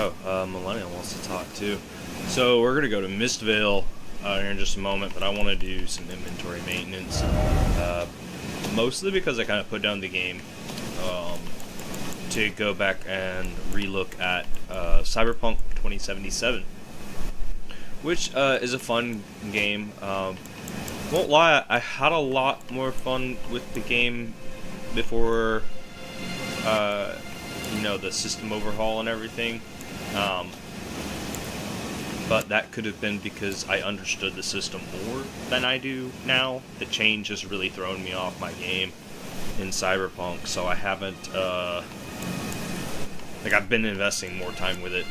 Oh, Millennial wants to talk too. So we're gonna go to Mistvale here in just a moment, but I want to do some inventory maintenance. Mostly because I kind of put down the game to go back and relook at Cyberpunk 2077, which is a fun game. Won't lie, I had a lot more fun with the game before, the system overhaul and everything. But that could have been because I understood the system more than I do now. The change has really thrown me off my game in Cyberpunk, so I haven't, I've been investing more time with it.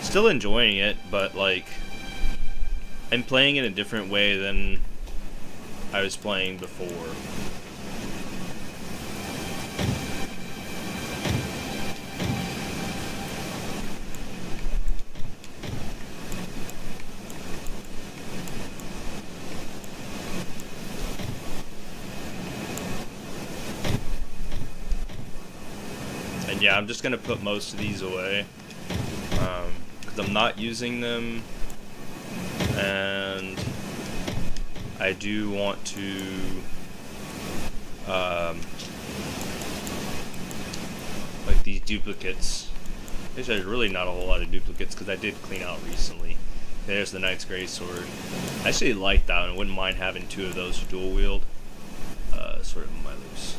Still enjoying it, but, I'm playing in a different way than I was playing before. And yeah, I'm just gonna put most of these away because I'm not using them, and I do want to these duplicates. There's really not a whole lot of duplicates because I did clean out recently. There's the Knight's Greatsword. I actually like that one. I wouldn't mind having two of those dual wield. Sort of in my loose.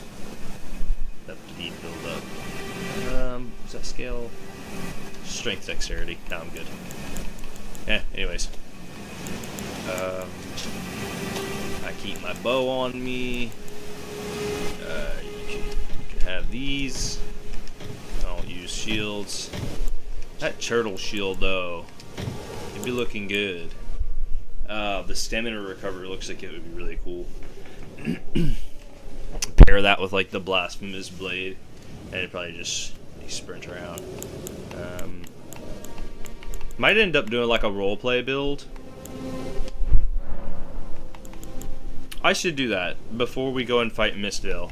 That speed build up. Does that scale? Strength, dexterity. Now I'm good. Anyways. I keep my bow on me. You can have these. I don't use shields. That turtle shield, though, it'd be looking good. The stamina recovery looks like it would be really cool. Pair that with the blasphemous blade, and it'd probably just sprint around. Might end up doing a roleplay build. I should do that before we go and fight Mistvale.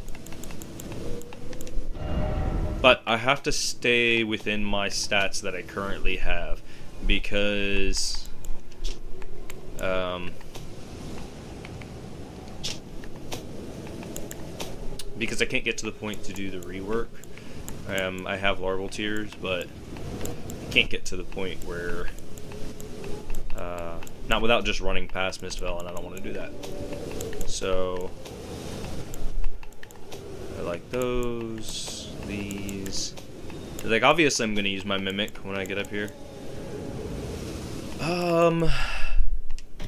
But I have to stay within my stats that I currently have because I can't get to the point to do the rework. I have larval tears, but I can't get to the point where not without just running past Mistvale, and I don't want to do that. So I like those, these. Obviously I'm gonna use my mimic when I get up here.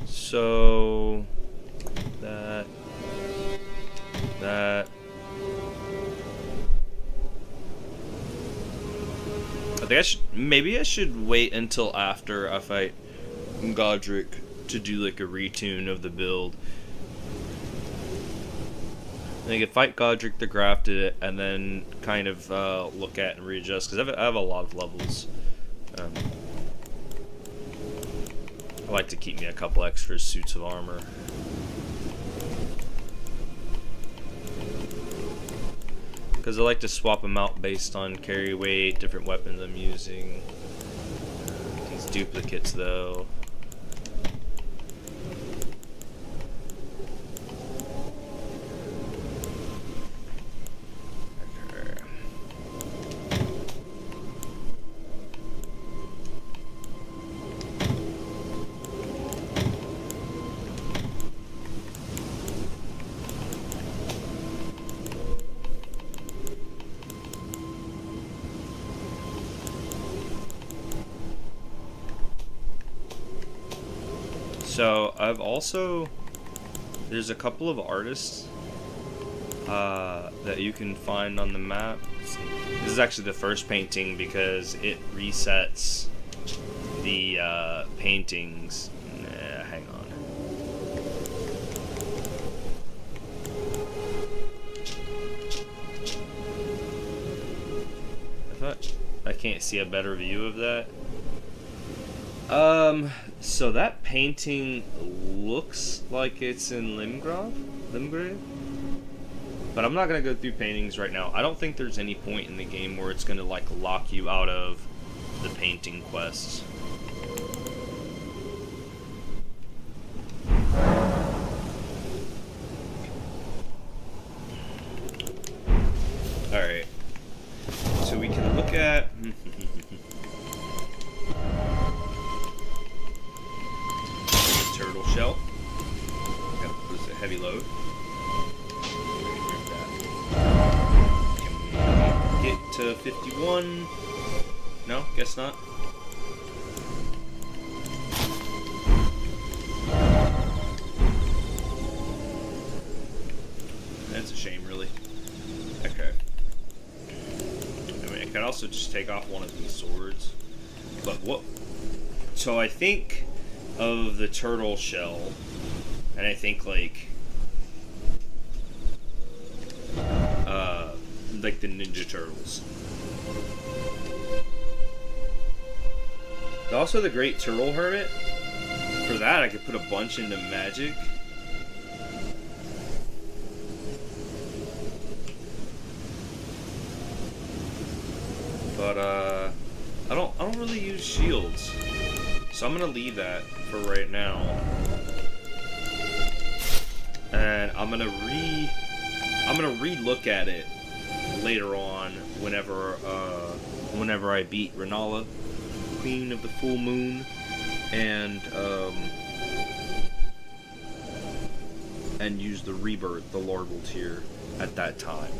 So that. I think maybe I should wait until after I fight Godric to do a retune of the build. I could fight Godric to graft it and then kind of look at and readjust because I have a lot of levels. I like to keep me a couple extra suits of armor. Because I like to swap them out based on carry weight, different weapons I'm using. These duplicates, though. So I've also, there's a couple of artists that you can find on the map. This is actually the first painting because it resets the paintings. Hang on. I can't see a better view of that. So that painting looks like it's in Limgrave, but I'm not gonna go through paintings right now. I don't think there's any point in the game where it's gonna lock you out of the painting quests. Alright. So we can look at... turtle shell. That was a heavy load. Can we get to 51? No, guess not. That's a shame, really. Okay. I mean, I could also just take off one of these swords. But what... So I think of the turtle shell, and I think, like the Ninja Turtles. Also the Great Turtle Hermit. For that, I could put a bunch into magic. But I don't really use shields, so I'm gonna leave that for right now. And I'm gonna re-look at it later on whenever I beat Renala, Queen of the Full Moon, and use the Rebirth, the Larval tier, at that time.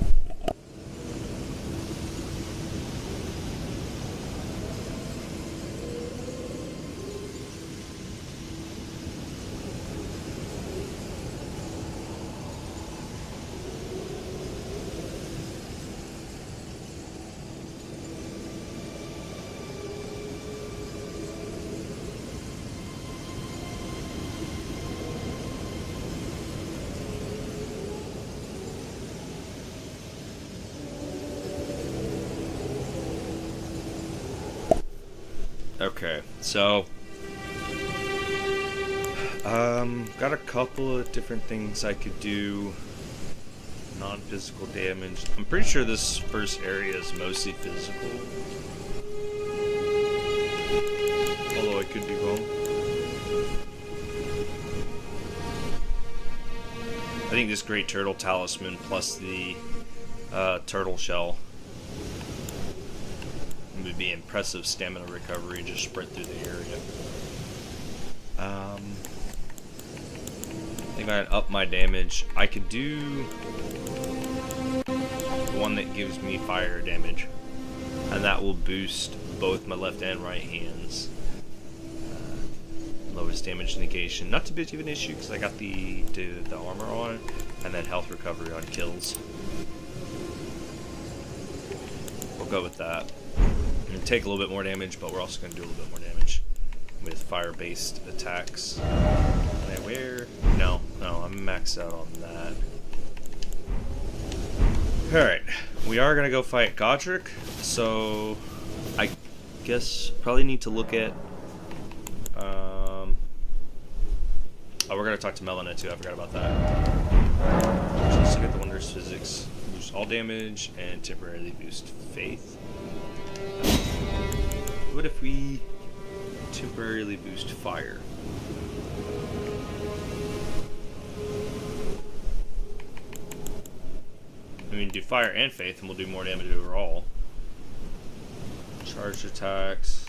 Okay, so got a couple of different things I could do. Non-physical damage. I'm pretty sure this first area is mostly physical, although I could be wrong. I think this Great Turtle Talisman plus the turtle shell would be impressive stamina recovery and just sprint through the area. I think I'd up my damage. I could do one that gives me fire damage, and that will boost both my left and right hands. Lowest damage negation. Not too big of an issue because I got the armor on, and then health recovery on kills. We'll go with that. It'll take a little bit more damage, but we're also going to do a little bit more damage with fire-based attacks. Can I wear? No, I'm maxed out on that. Alright, we are going to go fight Godric, so I guess probably need to look at... oh, we're going to talk to Melina too, I forgot about that. So let's look at the Wondrous Physics. Boost all damage and temporarily boost faith. What if we temporarily boost fire? I mean, do fire and faith, and we'll do more damage overall. Charged attacks.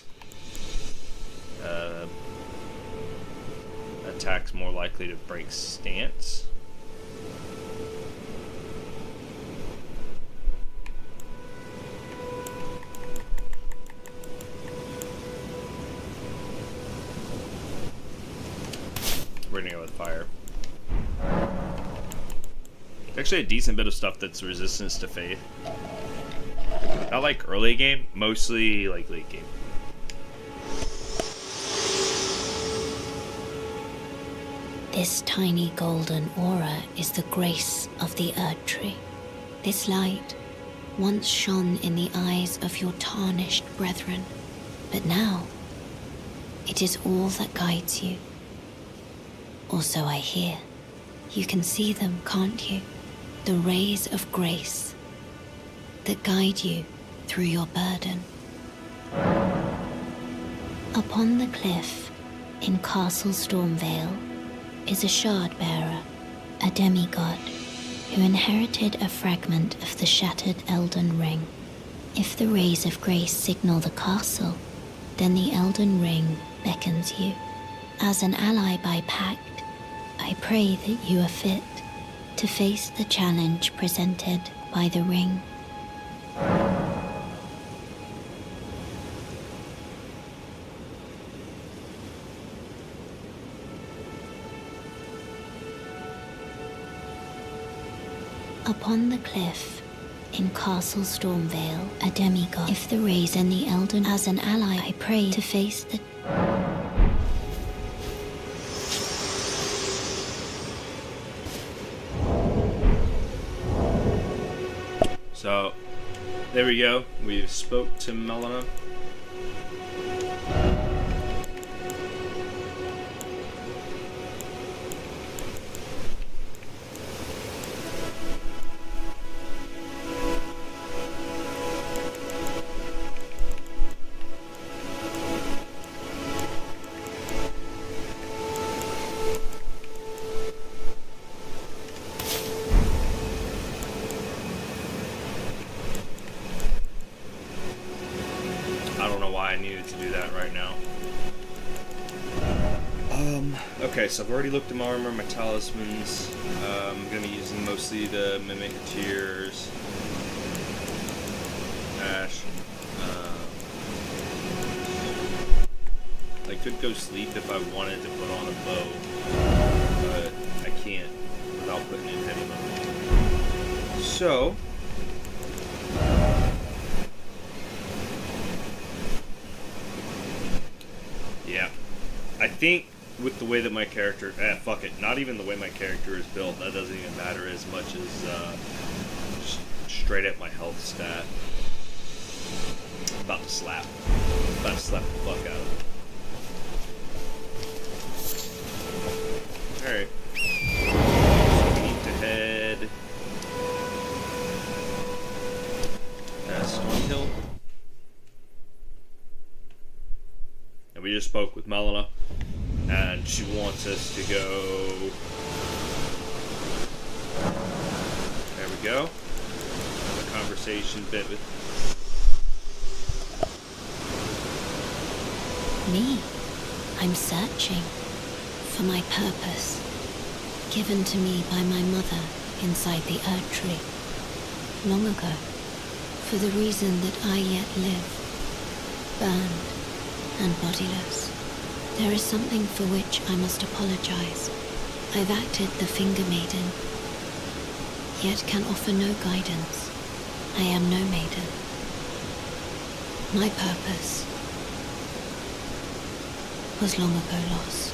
Attacks more likely to break stance. We're gonna go with fire. Actually, a decent bit of stuff that's resistance to faith. Not like early game, mostly like late game. This tiny golden aura is the grace of the Erd Tree. This light once shone in the eyes of your tarnished brethren, but now it is all that guides you. Or so I hear. You can see them, can't you? The rays of grace that guide you through your burden. Upon the cliff in Castle Stormvale is a shard bearer, a demigod, who inherited a fragment of the shattered Elden Ring. If the rays of grace signal the castle, then the Elden Ring beckons you. As an ally by pact, I pray that you are fit to face the challenge presented by the ring. Upon the cliff in Castle Stormvale, a demigod. If the rays and the Elden, as an ally, I pray to face the... So, there we go. We've spoke to Melina. Okay, so I've already looked at my armor, my talismans. I'm going to be using mostly the Mimic Tears. Ash. I could go sleep if I wanted to put on a bow, but I can't without putting in heavy load. So, yeah, I think with the way that my character, fuck it, not even the way my character is built, that doesn't even matter as much as just straight at my health stat. I'm about to slap the fuck out of it. Alright. So we need to head past Stormhill. And we just spoke with Melina. And she wants us to go... There we go. Have a conversation bit with... Me? I'm searching for my purpose, given to me by my mother inside the Erd Tree, long ago, for the reason that I yet live, burned and bodiless. There is something for which I must apologize. I've acted the Finger Maiden, yet can offer no guidance. I am no maiden. My purpose was long ago lost.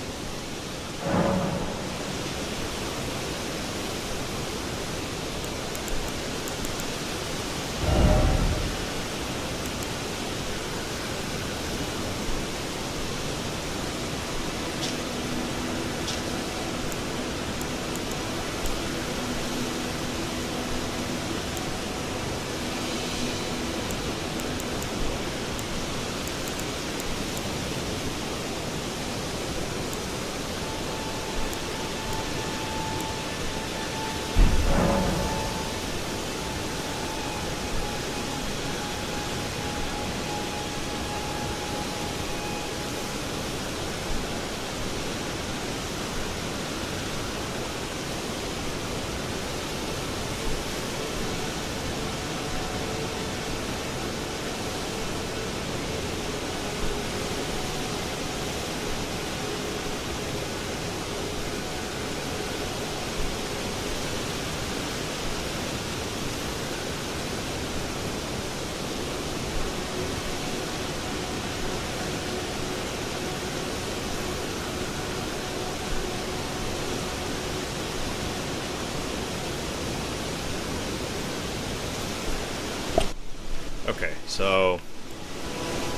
Okay, so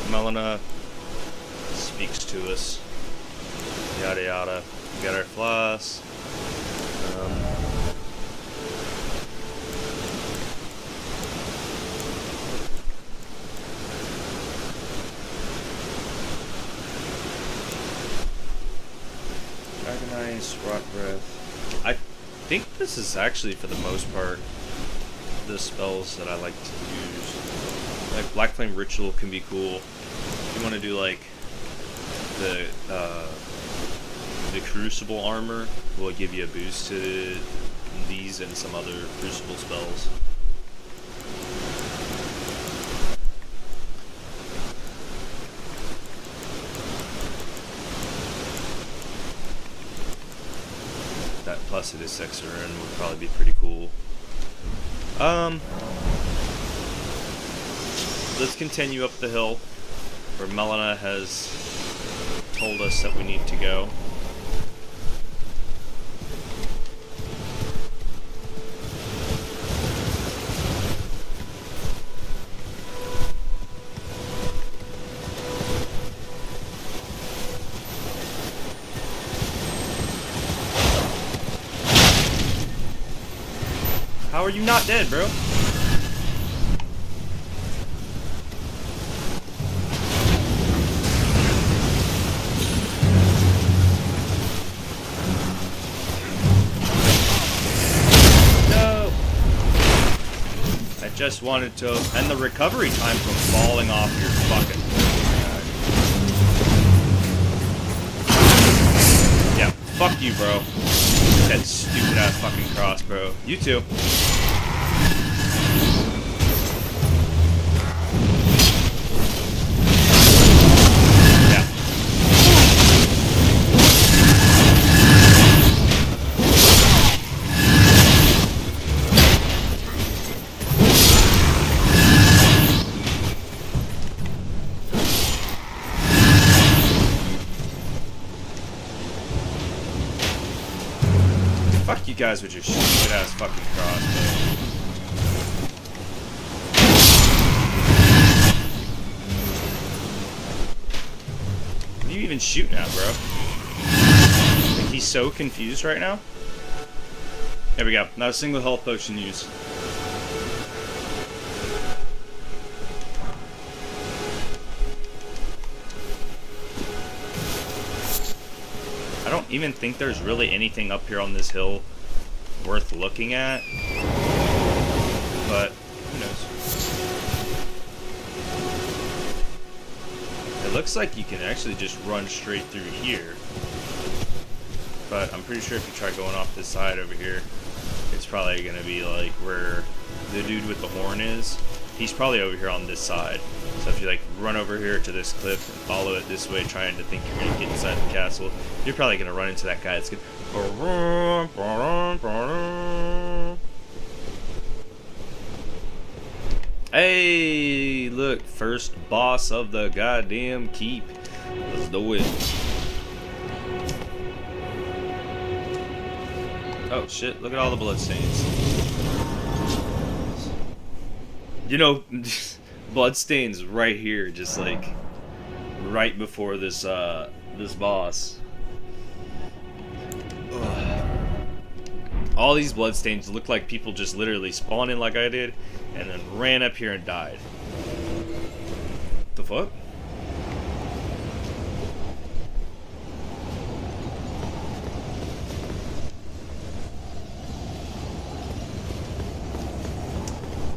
Melina speaks to us, yada yada. We got our floss. Nice, Rot Breath. I think this is actually, for the most part, the spells that I like to use. Like, Black Flame Ritual can be cool. If you want to do, like, the Crucible Armor will give you a boost to these and some other Crucible spells. That plus it is Sexerin would probably be pretty cool. Let's continue up the hill where Melina has told us that we need to go. How are you not dead, bro? No! I just wanted to end the recovery time from falling off your fucking... Yeah, fuck you, bro. That stupid ass fucking crossbow. You too. Yeah. Fuck you guys with your stupid ass fucking crossbow. What are you even shooting at, bro? Like, he's so confused right now. There we go. Not a single health potion used. I don't even think there's really anything up here on this hill worth looking at, but who knows. It looks like you can actually just run straight through here, but I'm pretty sure if you try going off this side over here, it's probably going to be like where the dude with the horn is. He's probably over here on this side. So if you like run over here to this cliff and follow it this way, trying to think you're gonna get inside the castle, you're probably gonna run into that guy that's gonna... Hey, look, first boss of the goddamn keep. Let's do it. Oh shit, look at all the bloodstains. You know, bloodstains right here, just like right before this this boss. Ugh. All these bloodstains look like people just literally spawned in like I did and then ran up here and died. The fuck?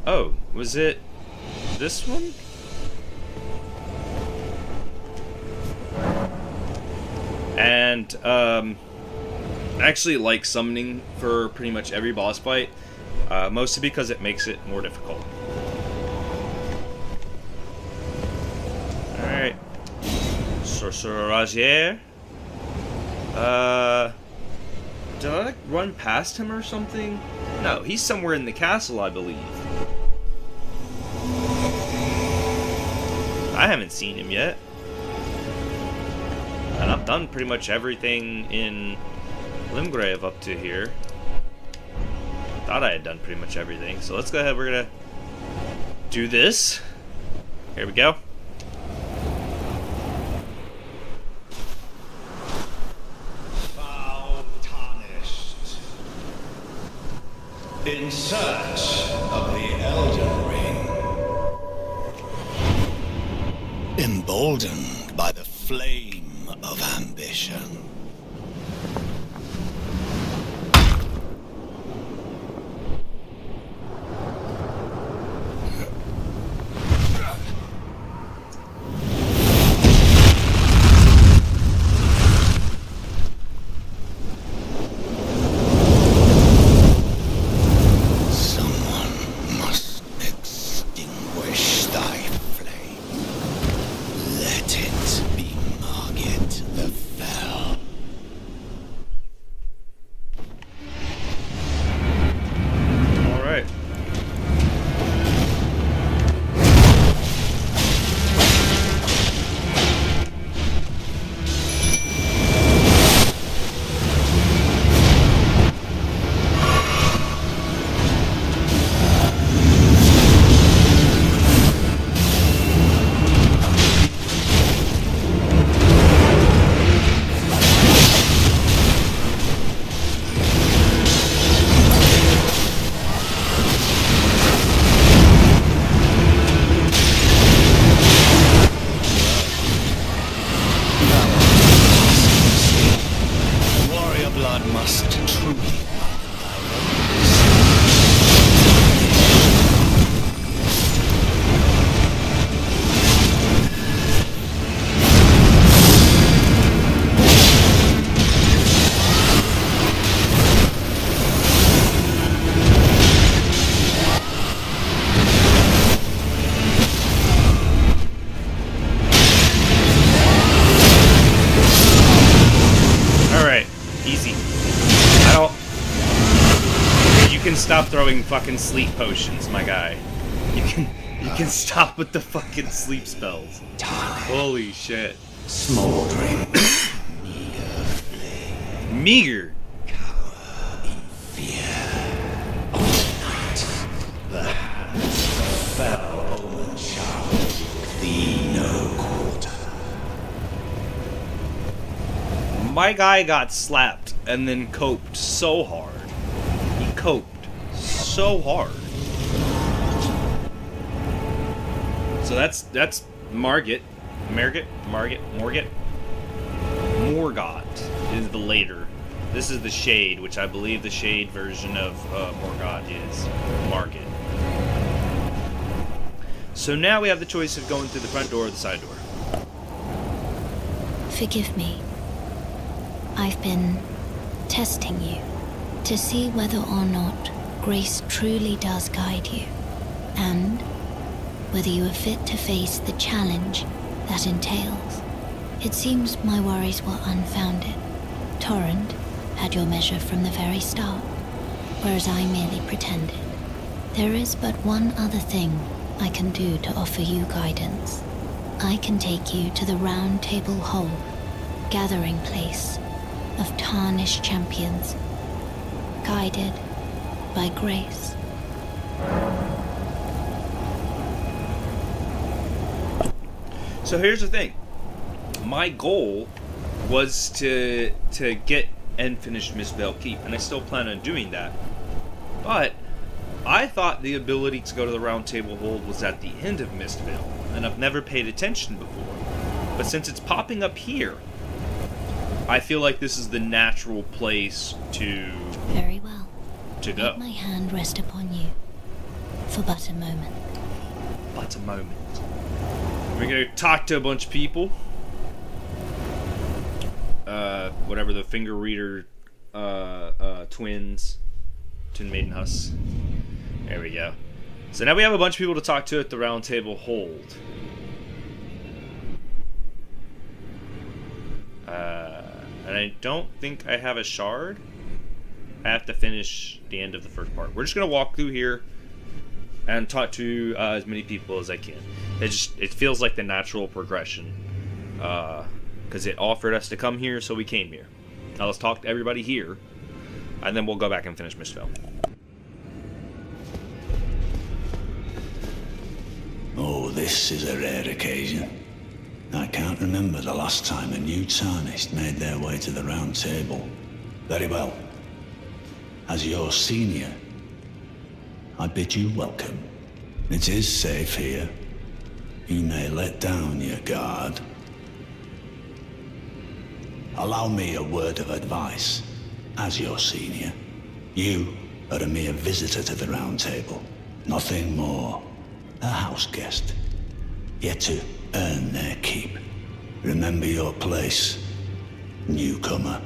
Oh, was it this one? And I actually like summoning for pretty much every boss fight, mostly because it makes it more difficult. Alright. Sorcerer Razier. Did I like run past him or something? No, he's somewhere in the castle, I believe. I haven't seen him yet. And I've done pretty much everything in Limgrave up to here. Thought I had done pretty much everything. So let's go ahead, we're gonna do this. Here we go. Foul tarnished. In search of the Elden Ring. Emboldened by the flame of ambition. stop throwing fucking sleep potions, my guy. You can stop with the fucking sleep spells. Holy shit. Smoldering. Meager. The hands of fell Omen shall give thee no quarter. My guy got slapped and then coped so hard. He coped so hard. So that's Margit. Margit is the later. This is the Shade, which I believe the Shade version of Morgoth is Margit. So now we have the choice of going through the front door or the side door. Forgive me. I've been testing you to see whether or not grace truly does guide you, and whether you are fit to face the challenge that entails. It seems my worries were unfounded. Torrent had your measure from the very start, whereas I merely pretended. There is but one other thing I can do to offer you guidance. I can take you to the Round Table Hall, gathering place of tarnished champions, guided by grace. So here's the thing. My goal was to get and finish Mistveil Keep, and I still plan on doing that. But I thought the ability to go to the Round Table Hold was at the end of Mistveil, and I've never paid attention before. But since it's popping up here, I feel like this is the natural place to Very well. To go. Let my hand rest upon you for but a moment. But a moment. We're gonna talk to a bunch of people. Whatever the finger reader twins. Twin Maiden Huss. There we go. So now we have a bunch of people to talk to at the Round Table Hold. And I don't think I have a shard. I have to finish the end of the first part. We're just gonna walk through here and talk to as many people as I can. It feels like the natural progression, because it offered us to come here, so we came here. Now let's talk to everybody here, and then we'll go back and finish Mistveil. Oh, this is a rare occasion. I can't remember the last time a new Tarnished made their way to the Round Table. Very well. As your senior, I bid you welcome. It is safe here. You may let down your guard. Allow me a word of advice. As your senior, you are a mere visitor to the Round Table. Nothing more. A house guest. Yet to earn their keep. Remember your place, newcomer.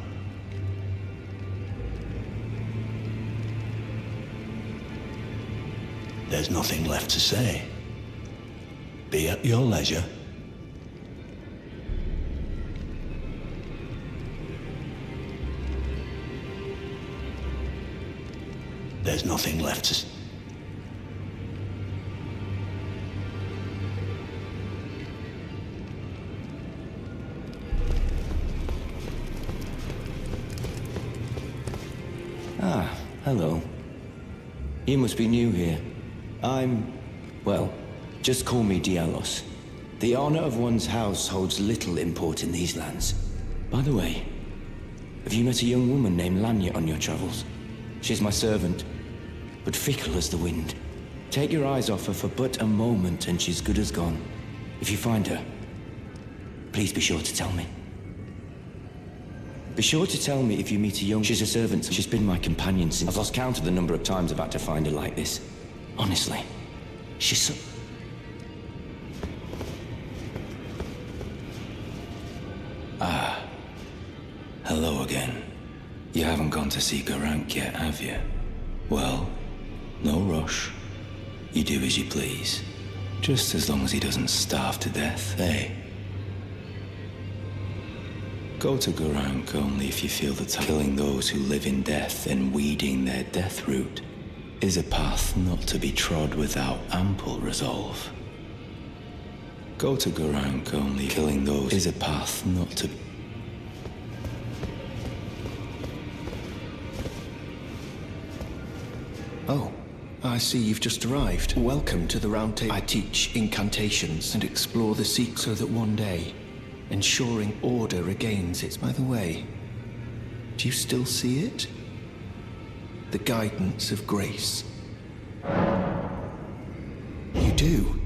There's nothing left to say. Be at your leisure. There's nothing left to... Ah, hello. You must be new here. Well, just call me Dialos. The honor of one's house holds little import in these lands. By the way, have you met a young woman named Lanya on your travels? She's my servant, but fickle as the wind. Take your eyes off her for but a moment and she's good as gone. If you find her, please be sure to tell me. Be sure to tell me if you meet a young... She's a servant. She's been my companion since... I've lost count of the number of times I've had to find her like this. Honestly, she's so... Ah. Hello again. You haven't gone to see Garank yet, have you? Well, no rush. You do as you please. Just as long as he doesn't starve to death, eh? Go to Garank only if you feel the time killing those who live in death and weeding their death root. is a path not to be trod without ample resolve. Go to Garank, only killing those is a path not to... Oh, I see you've just arrived. Welcome to the Round Table. I teach incantations and explore the seek so that one day, ensuring order regains its... By the way, do you still see it? The guidance of grace. You do?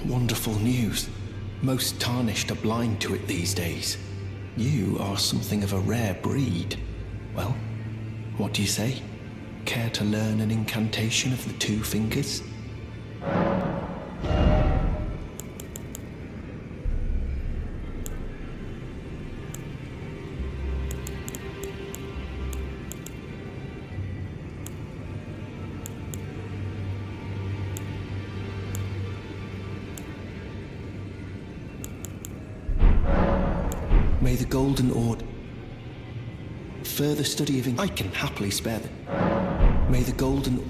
Wonderful news. Most tarnished are blind to it these days. You are something of a rare breed. Well, what do you say? Care to learn an incantation of the two fingers? May the Golden Order... Further study of... I can happily spare them. May the Golden...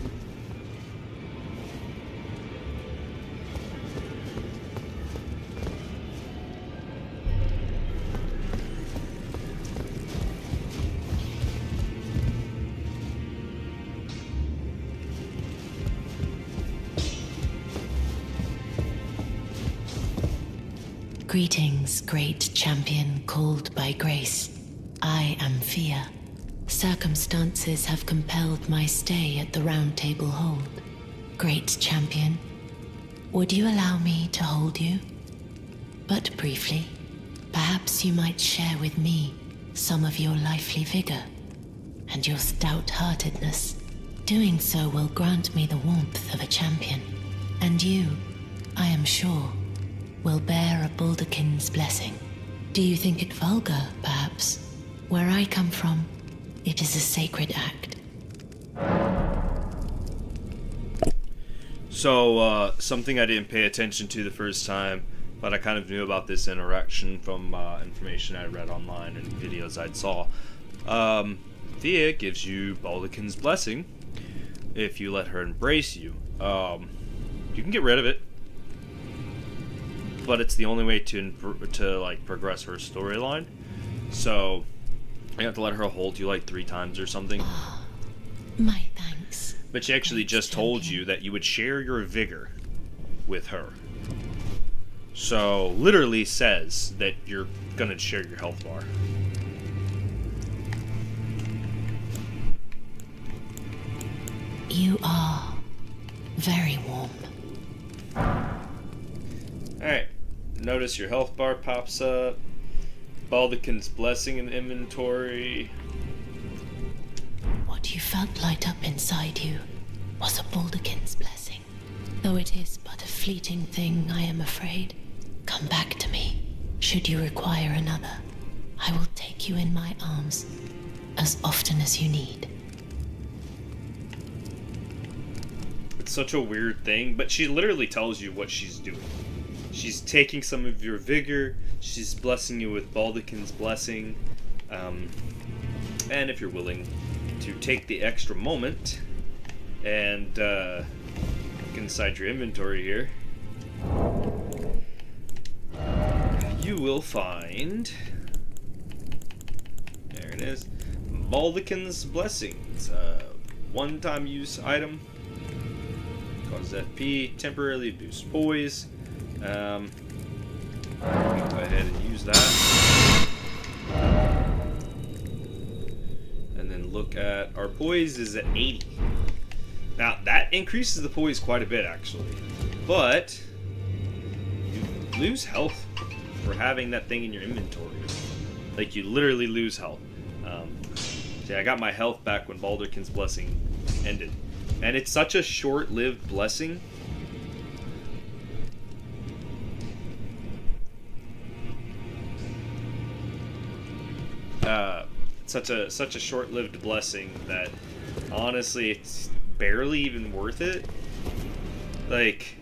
Greetings, great champion called by grace. I am Fia. Circumstances have compelled my stay at the Round Table Hold. Great champion, would you allow me to hold you? But briefly, perhaps you might share with me some of your lively vigor and your stout-heartedness. Doing so will grant me the warmth of a champion, and you, I am sure, will bear a Baldakin's blessing. Do you think it vulgar, perhaps? Where I come from, it is a sacred act. So, something I didn't pay attention to the first time, but I kind of knew about this interaction from information I read online and videos I saw. Thea gives you Baldakin's blessing if you let her embrace you. You can get rid of it, but it's the only way to like progress her storyline. So you have to let her hold you like 3 times or something. My thanks. But she actually just told you that you would share your vigor with her. So literally says that you're gonna share your health bar. You are very warm. Alright, notice your health bar pops up. Baldakin's blessing in inventory. What you felt light up inside you was a Baldakin's blessing. Though it is but a fleeting thing, I am afraid. Come back to me, should you require another. I will take you in my arms as often as you need. It's such a weird thing, but she literally tells you what she's doing. She's taking some of your vigor, she's blessing you with Baldakin's blessing, and if you're willing to take the extra moment and look inside your inventory here, you will find, there it is, Baldakin's blessing. It's a one-time use item, causes FP, temporarily boosts poise. We can go ahead and use that. And then look at our poise is at 80. Now that increases the poise quite a bit actually. But you lose health for having that thing in your inventory. Like you literally lose health. See, I got my health back when Baldakin's blessing ended. And it's such a short-lived blessing. Such a short-lived blessing that honestly it's barely even worth it. Like,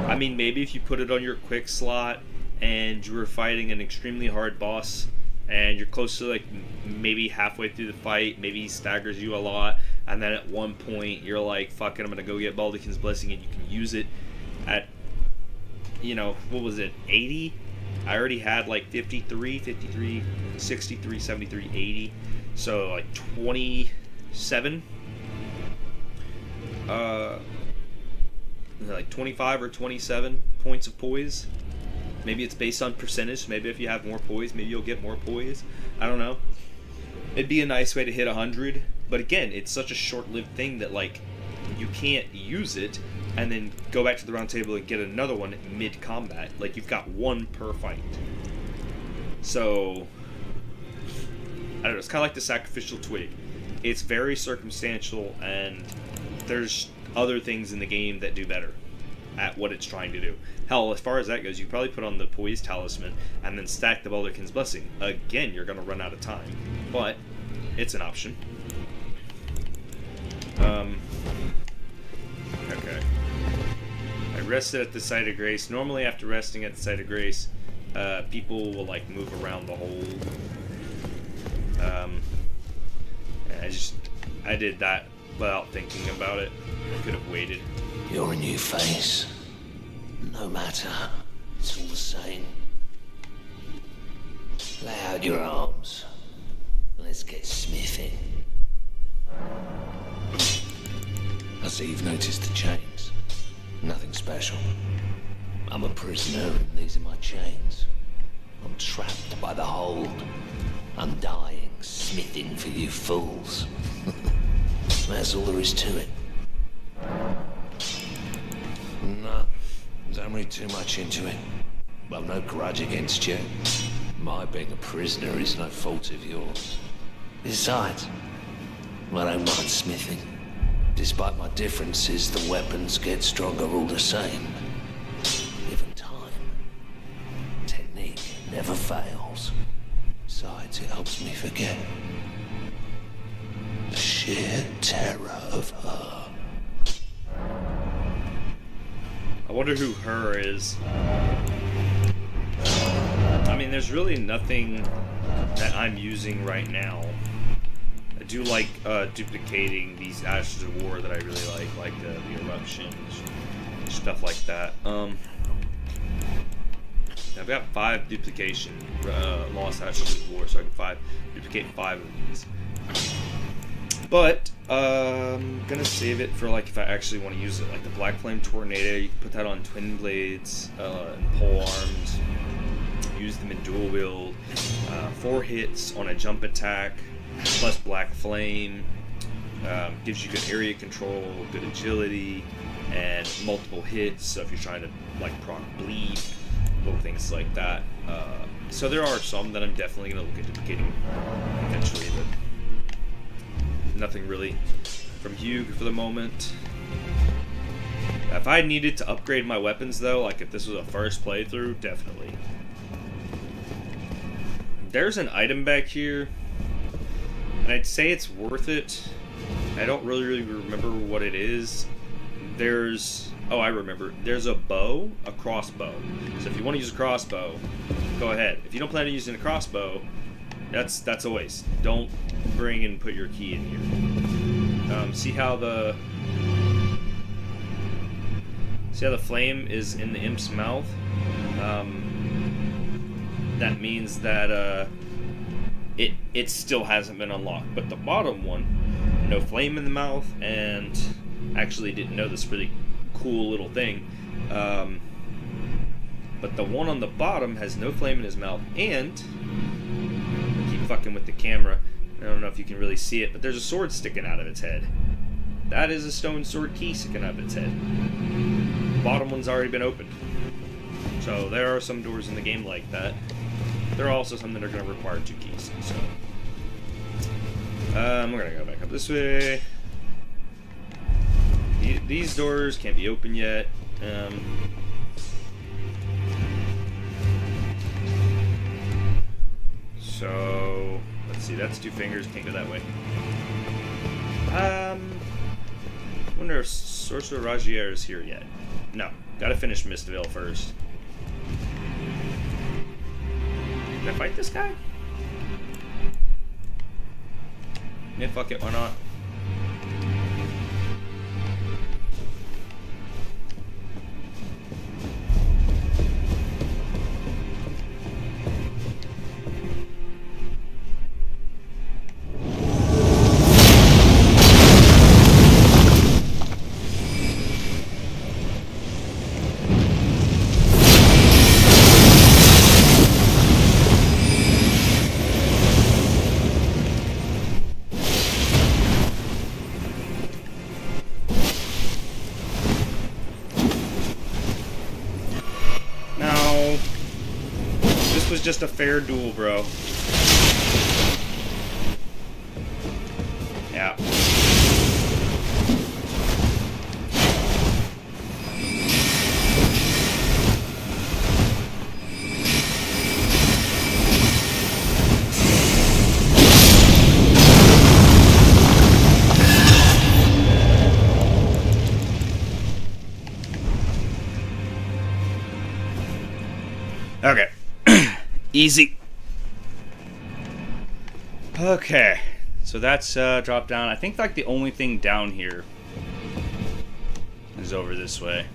I mean, maybe if you put it on your quick slot and you were fighting an extremely hard boss and you're close to like maybe halfway through the fight, maybe he staggers you a lot, and then at one point you're like, fuck it, I'm gonna go get Baldur's Blessing, and you can use it at, what was it, 80? I already had like 53, 63, 73, 80. So like 27. Like 25 or 27 points of poise. Maybe it's based on percentage. Maybe if you have more poise, maybe you'll get more poise. I don't know. It'd be a nice way to hit 100. But again, it's such a short-lived thing that, like, you can't use it and then go back to the round table and get another one mid-combat. Like, you've got one per fight. So, I don't know, it's kind of like the sacrificial twig. It's very circumstantial, and there's other things in the game that do better at what it's trying to do. Hell, as far as that goes, you probably put on the Poise Talisman and then stack the Baldur's Blessing. Again, you're going to run out of time, but it's an option. Okay. I rested at the Site of Grace. Normally, after resting at the Site of Grace, people will, like, move around the hold. I did that without thinking about it. I could have waited. You're a new face. No matter. It's all the same. Lay out your arms. Let's get smithing. I see you've noticed the chains. Nothing special. I'm a prisoner and these are my chains. I'm trapped by the hold. I'm dying, smithing for you fools. That's all there is to it. No, don't read too much into it. I've no grudge against you. My being a prisoner is no fault of yours. Besides, I don't mind smithing. Despite my differences, the weapons get stronger all the same. Given time, technique never fails. Besides, it helps me forget the sheer terror of her. I wonder who her is. I mean, there's really nothing that I'm using right now. I do like duplicating these Ashes of War that I really like the eruptions, stuff like that. I've got 5 duplication Lost Ashes of War, so I can duplicate 5 of these. But I'm gonna save it for, like, if I actually want to use it, like the Black Flame Tornado. You can put that on Twin Blades and Pole Arms. Use them in dual wield. 4 hits on a jump attack plus Black Flame. Gives you good area control, good agility, and multiple hits. So if you're trying to, like, proc bleed, little things like that. So there are some that I'm definitely gonna look at duplicating eventually, but nothing really from Hugh for the moment. If I needed to upgrade my weapons, though, like if this was a first playthrough, definitely. There's an item back here, and I'd say it's worth it. I don't really remember what it is. Oh, I remember. There's a bow, a crossbow. So if you want to use a crossbow, go ahead. If you don't plan on using a crossbow, that's a waste. Don't bring and put your key in here. See how the flame is in the imp's mouth? That means that it still hasn't been unlocked. But the bottom one, no flame in the mouth, and actually didn't know this really cool little thing. But the one on the bottom has no flame in his mouth, and keep fucking with the camera. I don't know if you can really see it, but there's a sword sticking out of its head. That is a stone sword key sticking out of its head. The bottom one's already been opened. So there are some doors in the game like that. There are also some that are going to require 2 keys. So we're going to go back up this way. These doors can't be open yet. So let's see, that's 2 fingers, can't go that way. I wonder if Sorcerer Ragier is here yet. No, gotta finish Mistvale first. Can I fight this guy? Yeah, fuck it, why not? was just a fair duel, bro. Yeah. Okay. Easy. Okay. So that's dropped down. I think like the only thing down here is over this way.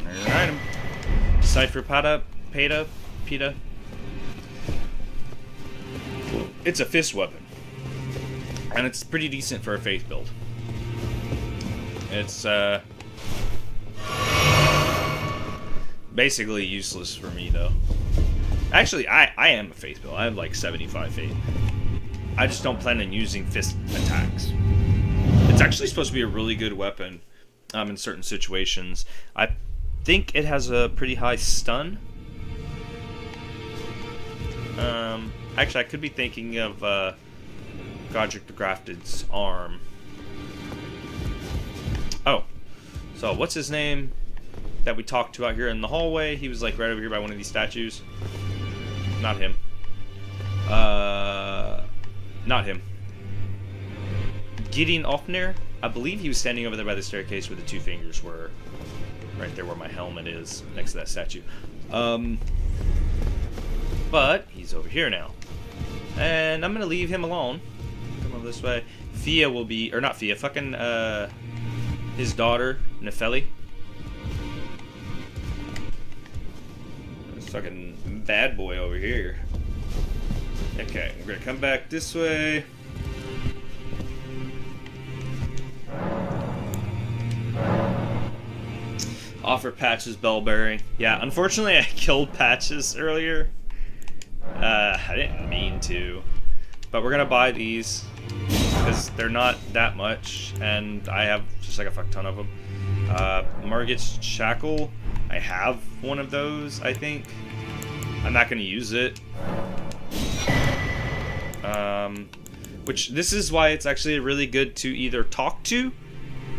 Alright. Cypher Peta. It's a fist weapon. And it's pretty decent for a faith build. It's basically useless for me though. Actually, I am a faith build. I have like 75 faith. I just don't plan on using fist attacks. It's actually supposed to be a really good weapon in certain situations. I think it has a pretty high stun. Actually, I could be thinking of Godric the Grafted's arm. Oh, so what's his name that we talked to out here in the hallway? He was like right over here by one of these statues. Not him. Not him. Gideon Ofner? I believe he was standing over there by the staircase where the two fingers were. Right there where my helmet is, next to that statue. But he's over here now. And I'm gonna leave him alone. Come over this way. Fia will be, or not Fia, fucking, his daughter, Nefeli. This fucking bad boy over here. Okay, we're gonna come back this way. Offer Patches bell bearing. Yeah, unfortunately I killed Patches earlier. I didn't mean to. But we're gonna buy these because they're not that much, and I have just like a fuck ton of them. Margit's Shackle. I have one of those, I think. I'm not gonna use it. Which this is why it's actually really good to either talk to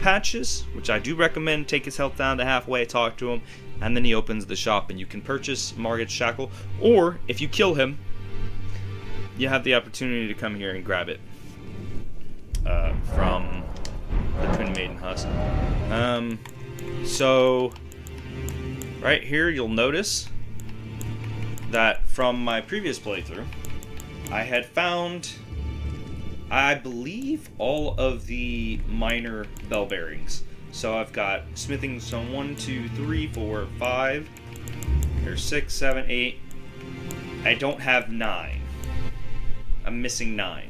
Patches, which I do recommend. Take his health down to halfway, talk to him, and then he opens the shop and you can purchase Margit's Shackle. Or if you kill him, you have the opportunity to come here and grab it from the Twin Maiden Husk. So right here you'll notice that from my previous playthrough I had found, I believe, all of the minor bell bearings. So I've got smithing stone 1, 2, 3, 4, 5. There's 6, 7, 8. I don't have 9. I'm missing 9.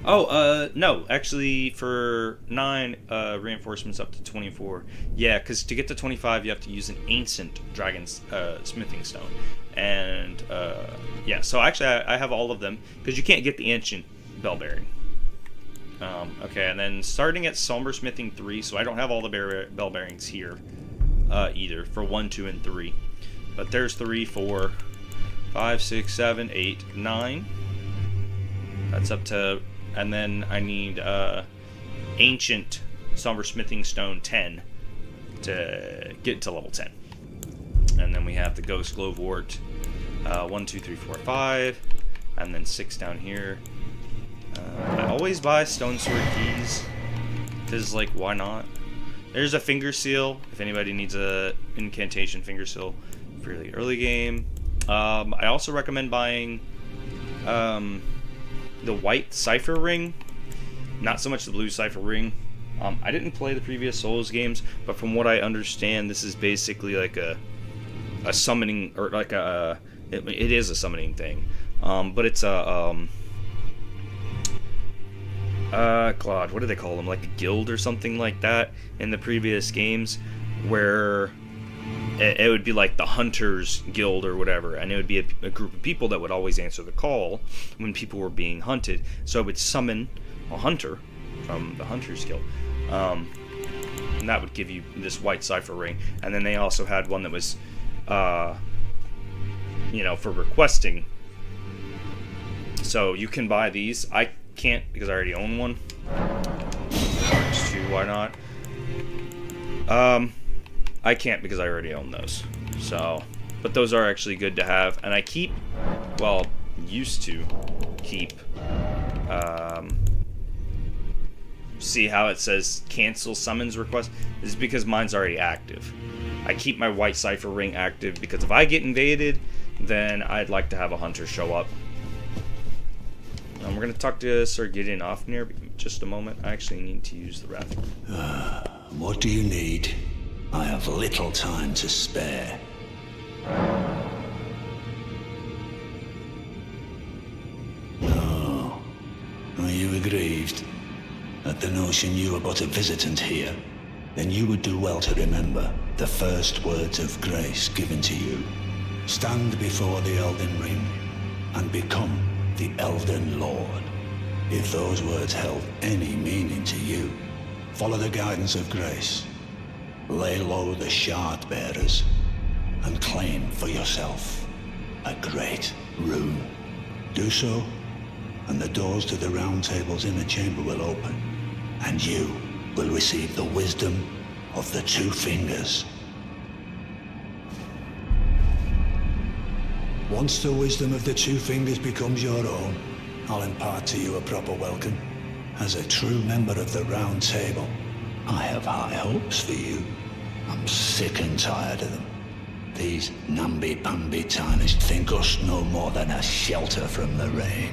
Oh, no, actually for 9 reinforcements up to 24. Yeah, because to get to 25 you have to use an ancient dragon's smithing stone. And yeah, so actually I have all of them because you can't get the ancient bell bearing. Okay, and then starting at Somber Smithing 3, so I don't have all the bell bearings here either for 1, 2, and 3. But there's 3, 4, 5, 6, 7, 8, 9. That's up to, and then I need Ancient Somber Smithing Stone 10 to get to level 10. And then we have the Ghost Glowwort 1, 2, 3, 4, 5, and then 6 down here. I always buy Stone Sword keys because, like, why not? There's a Finger Seal if anybody needs a incantation Finger Seal for the early game. I also recommend buying the white Cipher Ring, not so much the blue Cipher Ring. I didn't play the previous Souls games, but from what I understand, this is basically like a summoning, or like a it is a summoning thing, but it's a God, what do they call them? Like a guild or something like that in the previous games, where it would be like the Hunters Guild or whatever, and it would be a group of people that would always answer the call when people were being hunted. So it would summon a hunter, from the Hunter skill. And that would give you this white cipher ring. And then they also had one that was, for requesting. So you can buy these. I can't because I already own one. Orange 2, why not? I can't because I already own those. So, but those are actually good to have. And I keep, used to keep, see how it says cancel summons request? This is because mine's already active. I keep my white cipher ring active because if I get invaded, then I'd like to have a hunter show up. We're going to talk to Sir Gideon Ofnir just a moment. I actually need to use the wrath. What do you need? I have little time to spare. Oh, are you aggrieved at the notion you are but a visitant here? Then you would do well to remember the first words of grace given to you. Stand before the Elden Ring and become the Elden Lord. If those words held any meaning to you, follow the guidance of grace. Lay low the shard bearers and claim for yourself a great rune. Do so, and the doors to the round table's inner chamber will open, and you will receive the wisdom of the Two Fingers. Once the wisdom of the Two Fingers becomes your own, I'll impart to you a proper welcome. As a true member of the Round Table, I have high hopes for you. I'm sick and tired of them. These namby-pamby tarnished think us no more than a shelter from the rain.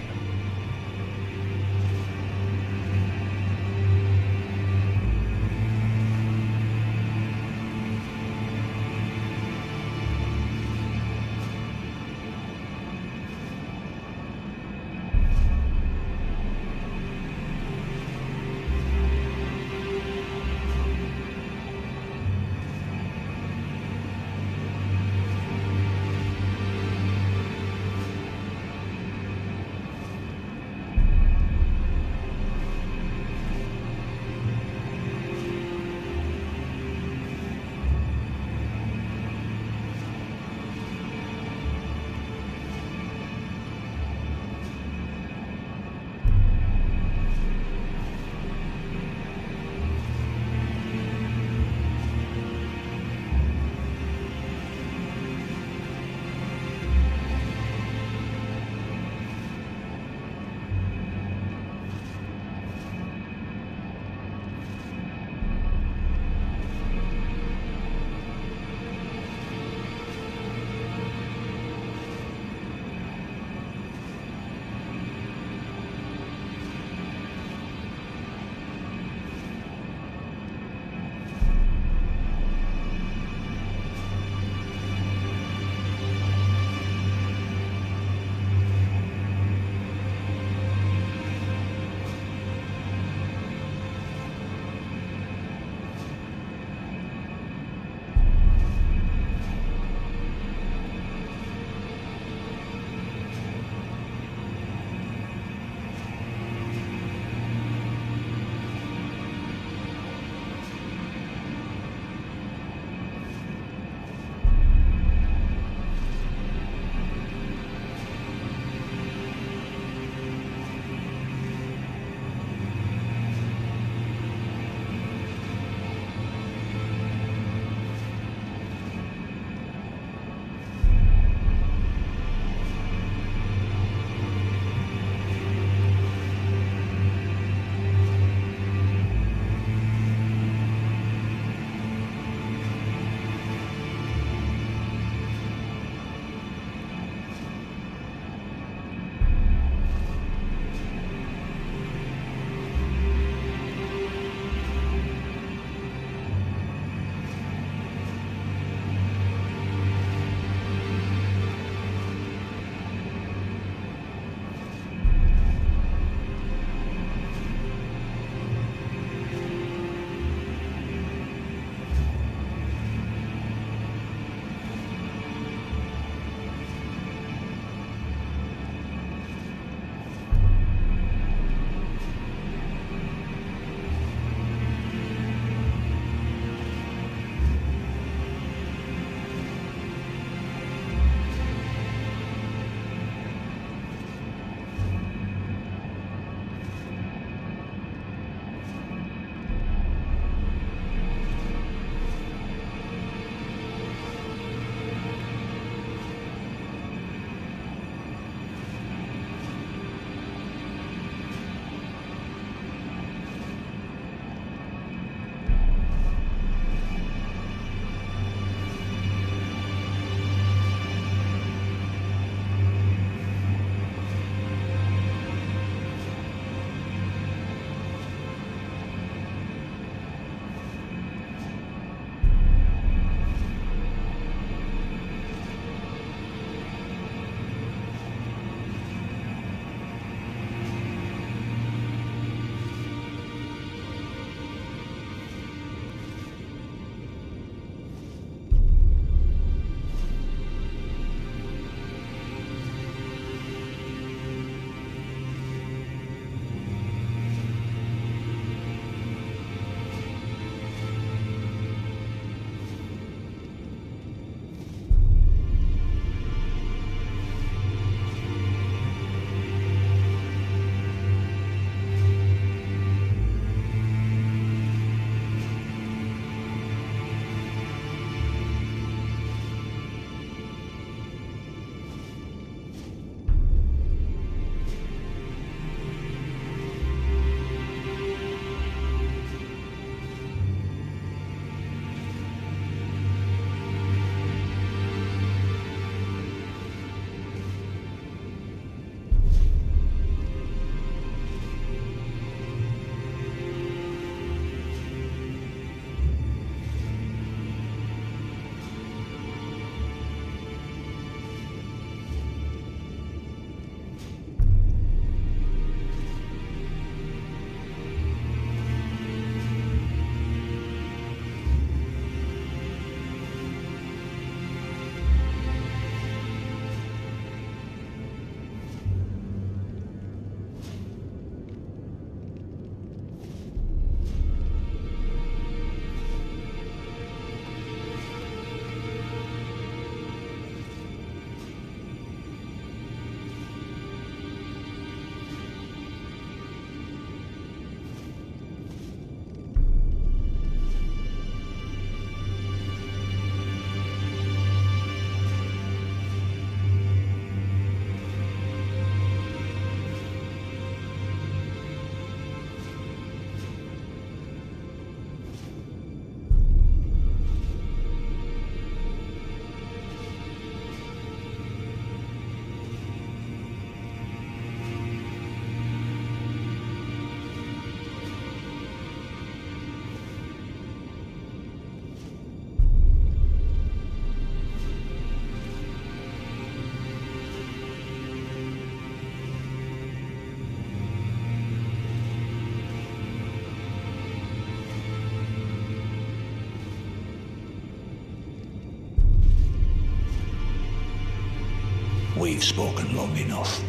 We've spoken long enough.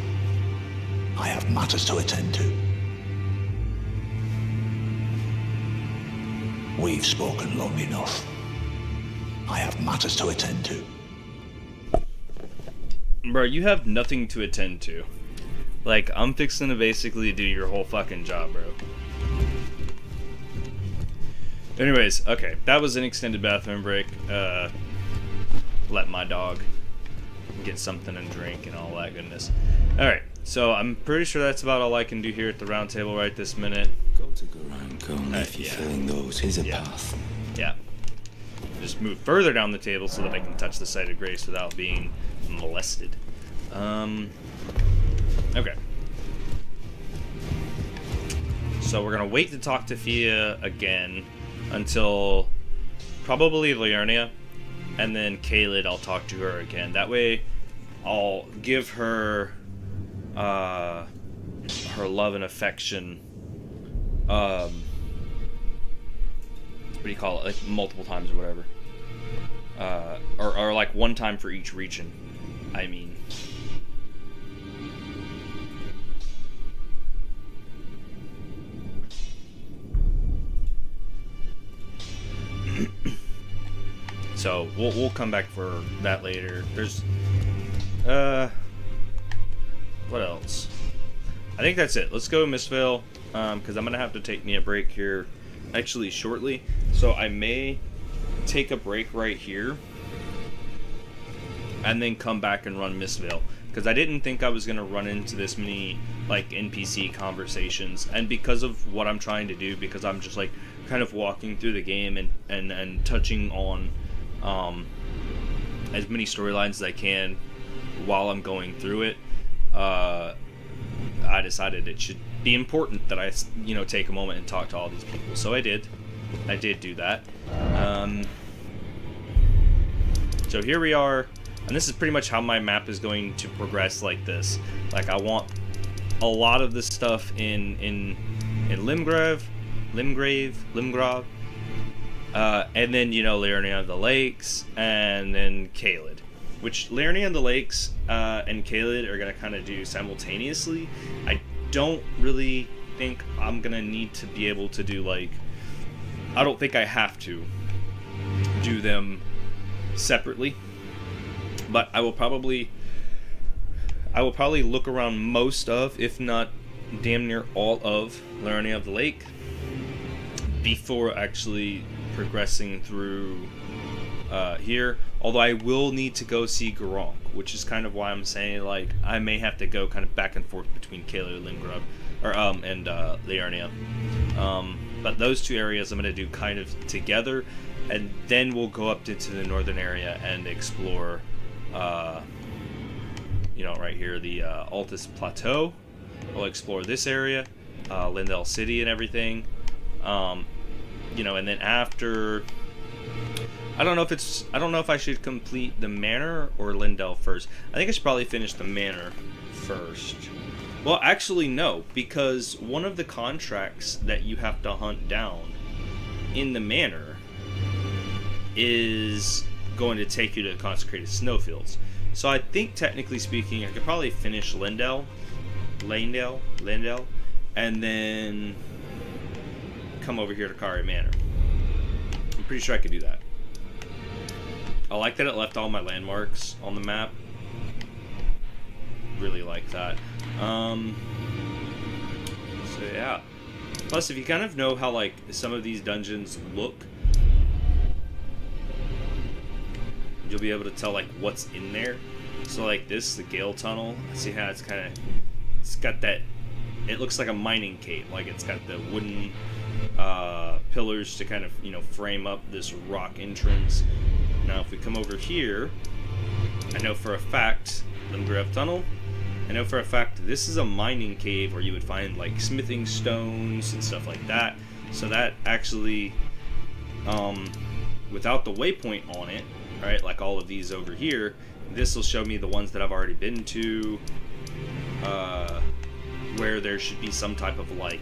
I have matters to attend to. We've spoken long enough. I have matters to attend to. Bro, you have nothing to attend to. Like, I'm fixing to basically do your whole fucking job, bro. Anyways, okay, that was an extended bathroom break. Let my dog get something and drink and all that goodness. Alright, so I'm pretty sure that's about all I can do here at the round table right this minute. Go to Garankon if you're feeling those is a path. Yeah. Just move further down the table so that I can touch the site of grace without being molested. Okay. So we're gonna wait to talk to Fia again until probably Liurnia, and then Caelid I'll talk to her again. That way I'll give her her love and affection, what do you call it, like multiple times or whatever, or like one time for each region, I mean. So we'll come back for that later. There's what else? I think that's it. Let's go Mistvale, because I'm gonna have to take me a break here actually shortly. So I may take a break right here and then come back and run Mistvale, because I didn't think I was gonna run into this many like NPC conversations, and because of what I'm trying to do, because I'm just like kind of walking through the game and touching on as many storylines as I can while I'm going through it, I decided it should be important that I, take a moment and talk to all these people. So I did do that. So here we are, and this is pretty much how my map is going to progress like this. Like, I want a lot of this stuff in Limgrave, and then, Liurnia of the Lakes, and then Caelid. Which Liurnia of the Lakes and Caelid are going to kind of do simultaneously. I don't really think I'm going to need to be able to do, like... I don't think I have to do them separately. But I will probably look around most of, if not damn near all of, Liurnia of the Lake before actually progressing through here. Although I will need to go see Garunk, which is kind of why I'm saying, like, I may have to go kind of back and forth between Caelid, Limgrave, and Liurnia. But those two areas I'm going to do kind of together, and then we'll go up into the northern area and explore, right here, the Altus Plateau. We'll explore this area, Lindell City and everything. And then after, I don't know if I should complete the manor or Lindell first. I think I should probably finish the manor first. Well, actually no, because one of the contracts that you have to hunt down in the manor is going to take you to the consecrated snowfields. So I think, technically speaking, I could probably finish Lindell, and then come over here to Kari Manor. I'm pretty sure I could do that. I like that it left all my landmarks on the map. Really like that. So yeah. Plus, if you kind of know how, like, some of these dungeons look, you'll be able to tell, like, what's in there. So, like this, the Gale Tunnel, see how it's got that, it looks like a mining cave. Like, it's got the wooden pillars to kind of, frame up this rock entrance. Now, if we come over here, I know for a fact, Limgrave Tunnel, I know for a fact this is a mining cave where you would find, like, smithing stones and stuff like that. So that actually, without the waypoint on it, right, like all of these over here, this will show me the ones that I've already been to, where there should be some type of, like,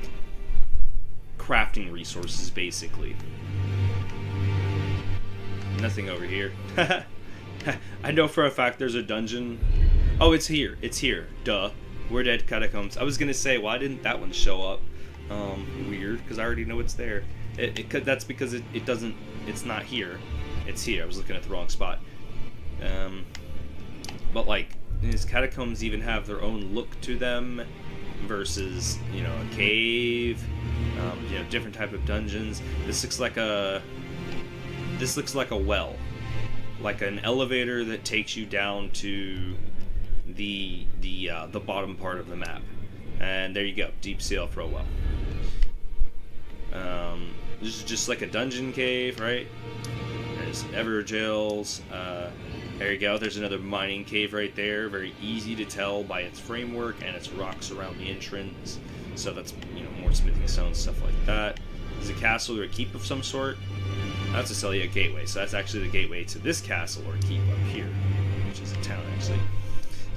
crafting resources, basically. Nothing over here. I know for a fact there's a dungeon Oh, it's here. It's here. Duh. We're Dead Catacombs. I was gonna say, why didn't that one show up? Weird, because I already know it's there. That's because it doesn't. It's not here. It's here. I was looking at the wrong spot. But like, these catacombs even have their own look to them, versus a cave. Different type of dungeons. This looks like a well, like an elevator that takes you down to the bottom part of the map. And there you go, deep sea pro well. This is just like a dungeon cave, right? There's ever jails. There you go. There's another mining cave right there. Very easy to tell by its framework and its rocks around the entrance. So that's more smithing stones, stuff like that. There's a castle or a keep of some sort. That's a Celia gateway. So that's actually the gateway to this castle or keep up here, which is a town actually.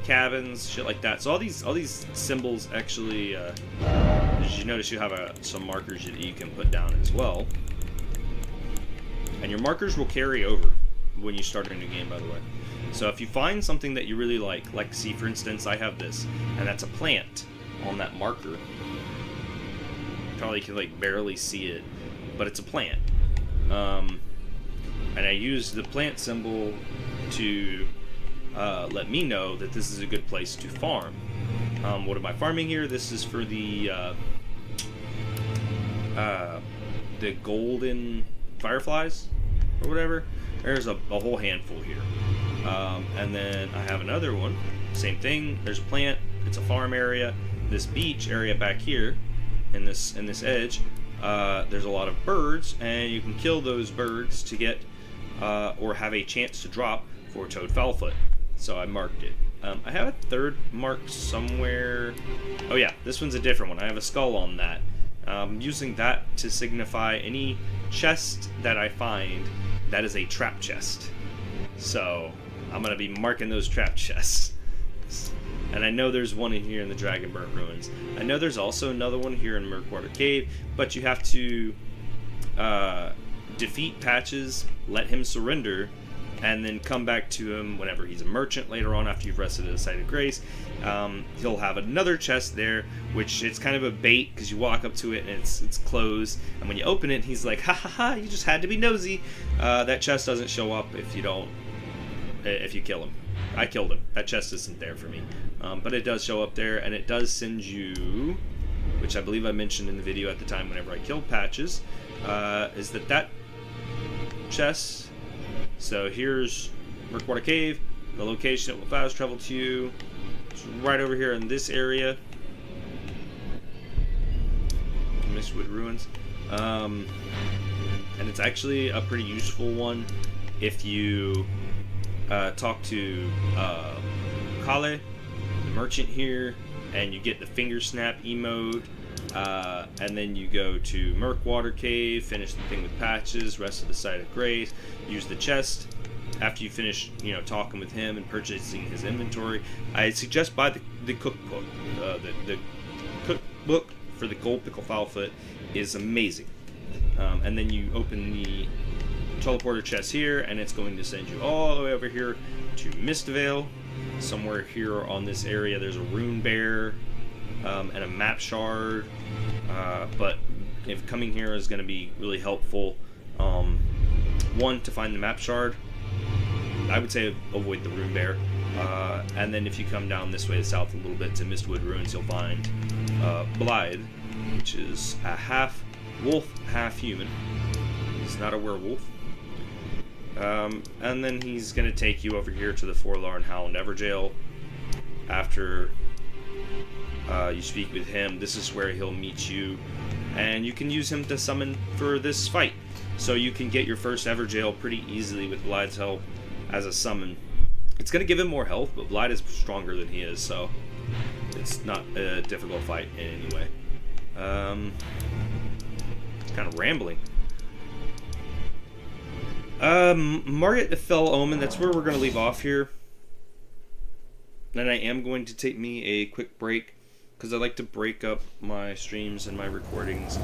Cabins, shit like that. So all these symbols actually, as you notice, you have some markers that you can put down as well. And your markers will carry over when you start a new game, by the way. So if you find something that you really like see, for instance, I have this, and that's a plant on that marker. Probably can barely see it, but it's a plant. And I use the plant symbol to let me know that this is a good place to farm. What am I farming here? This is for the golden fireflies or whatever. There's a whole handful here. And then I have another one. Same thing. There's a plant. It's a farm area. This beach area back here, in this edge, there's a lot of birds, and you can kill those birds to get or have a chance to drop for Toad Foulfoot. So I marked it. I have a third marked somewhere. Oh yeah, this one's a different one. I have a skull on that. I'm using that to signify any chest that I find that is a trap chest. So I'm going to be marking those trap chests. And I know there's one in here in the Dragonburnt Ruins. I know there's also another one here in Murkwater Cave, but you have to defeat Patches, let him surrender, and then come back to him whenever he's a merchant later on after you've rested at a site of grace. He'll have another chest there, which it's kind of a bait because you walk up to it and it's closed. And when you open it, he's like, ha ha ha, you just had to be nosy. That chest doesn't show up if you kill him. I killed him. That chest isn't there for me. But it does show up there, and it does send you, which I believe I mentioned in the video at the time whenever I killed Patches, is that chest. So here's Murkwater Cave, the location it will fast travel to you. It's right over here in this area. Mistwood Ruins. And it's actually a pretty useful one if you talk to Kale, the merchant here, and you get the finger snap emote, and then you go to Murkwater Cave, finish the thing with Patches, rest of the site of grace, use the chest. After you finish, talking with him and purchasing his inventory, I suggest buy the cookbook. The cookbook for the Gold Pickle Foulfoot is amazing. And then you open the teleporter chest here, and it's going to send you all the way over here to Mistvale. Somewhere here on this area, there's a rune bear and a map shard. But if coming here is going to be really helpful, one, to find the map shard, I would say avoid the rune bear. And then if you come down this way south a little bit to Mistwood Ruins, you'll find Blythe, which is a half wolf, half human. He's not a werewolf. And then he's going to take you over here to the Forlorn Hound Everjail. After you speak with him, this is where he'll meet you, and you can use him to summon for this fight. So you can get your first Everjail pretty easily with Blythe's help as a summon. It's going to give him more health, but Blythe is stronger than he is, so it's not a difficult fight in any way. It's kind of rambling. Margit the Fell Omen, that's where we're going to leave off here. And I am going to take me a quick break, because I like to break up my streams and my recordings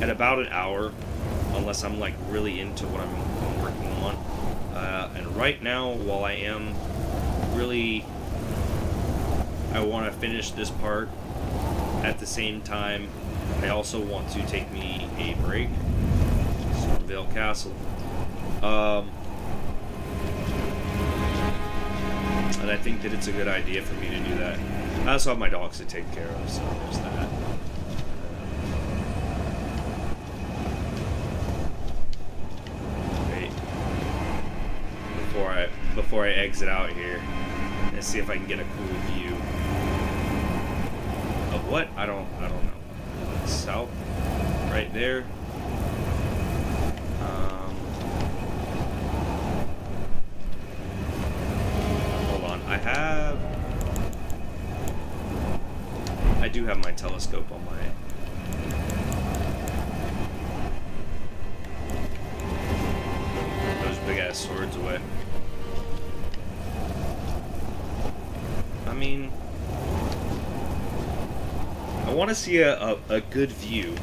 at about an hour, unless I'm really into what I'm working on. And right now, while I am really I want to finish this part. At the same time, I also want to take me a break. Stormvale Castle. And I think that it's a good idea for me to do that. I also have my dogs to take care of, so there's that. Wait. Before I exit out here, and see if I can get a cool view of what? I don't know. South, right there. I do have my telescope on my... those big ass swords away. I mean, I want to see a good view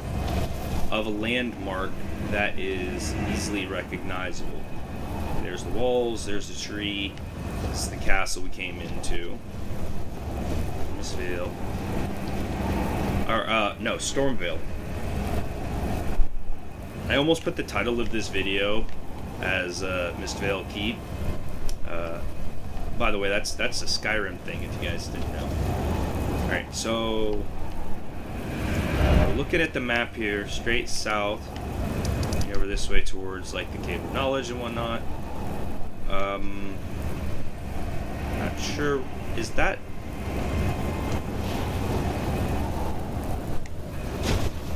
of a landmark that is easily recognizable. There's the walls, there's the tree. This is the castle we came into. Mistvale. Or, no, Stormvale. I almost put the title of this video as Mistvale Keep. By the way, that's a Skyrim thing, if you guys didn't know. Alright, so... looking at the map here, straight south. Over this way towards, like, the Cave of Knowledge and whatnot. Not sure, is that...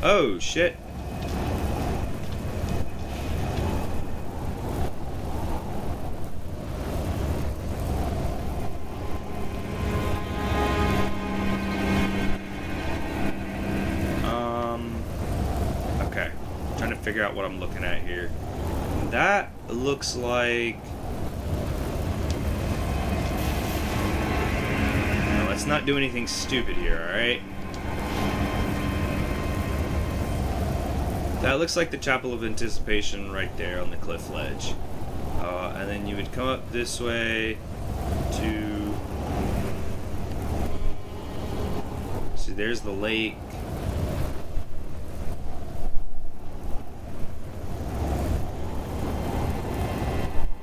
oh, shit. Okay. Trying to figure out what I'm looking at here. That looks like... no, let's not do anything stupid here, alright? That looks like the Chapel of Anticipation right there on the cliff ledge. And then you would come up this way to... see, there's the lake.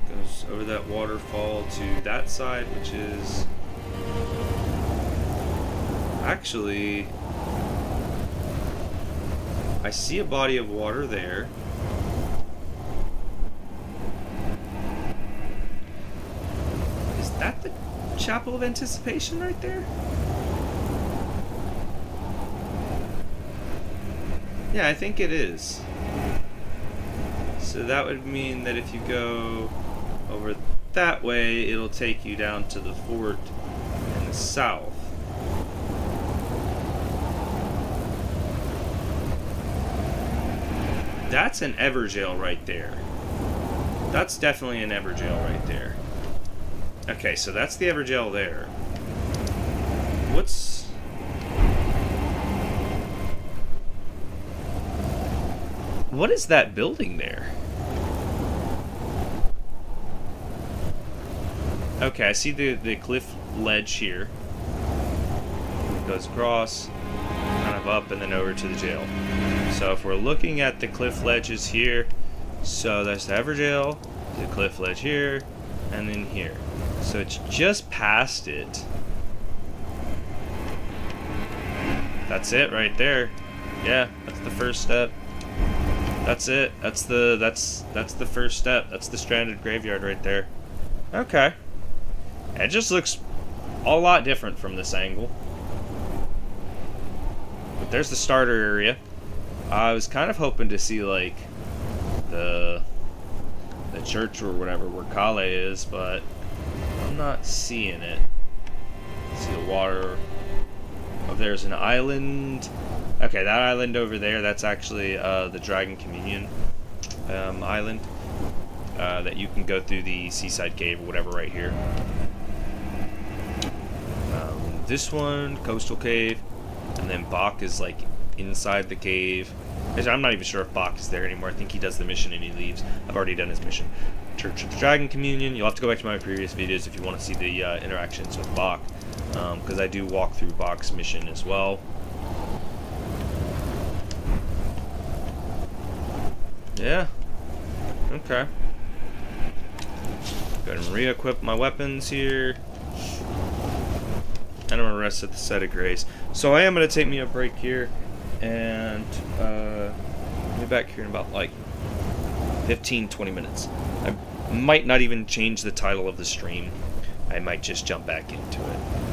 Goes over that waterfall to that side, which is... actually... I see a body of water there. Is that the Chapel of Anticipation right there? Yeah, I think it is. So that would mean that if you go over that way, it'll take you down to the fort in the south. That's an Everjail right there. That's definitely an Everjail right there. Okay, so that's the Everjail there. What's... what is that building there? Okay, I see the cliff ledge here. It goes across, kind of up, and then over to the jail. So if we're looking at the cliff ledges here, so that's the Everjail, the cliff ledge here, and then here. So it's just past it. That's it right there. Yeah, that's the first step. That's it. That's the first step. That's the stranded graveyard right there. Okay. It just looks a lot different from this angle. But there's the starter area. I was kind of hoping to see, like, the church or whatever where Kale is, but I'm not seeing it. See the water. Oh, there's an island. Okay, that island over there, that's actually the Dragon Communion island. That you can go through the seaside cave or whatever right here. This one, coastal cave, and then Bach is like inside the cave. I'm not even sure if Bach is there anymore. I think he does the mission and he leaves. I've already done his mission. Church of the Dragon Communion. You'll have to go back to my previous videos if you want to see the interactions with Bach. because I do walk through box mission as well. Yeah. Okay. Go ahead and re-equip my weapons here. And I'm gonna rest at the Set of Grace. So I am gonna take me a break here, and I'll be back here in about like 15-20 minutes. I might not even change the title of the stream. I might just jump back into it.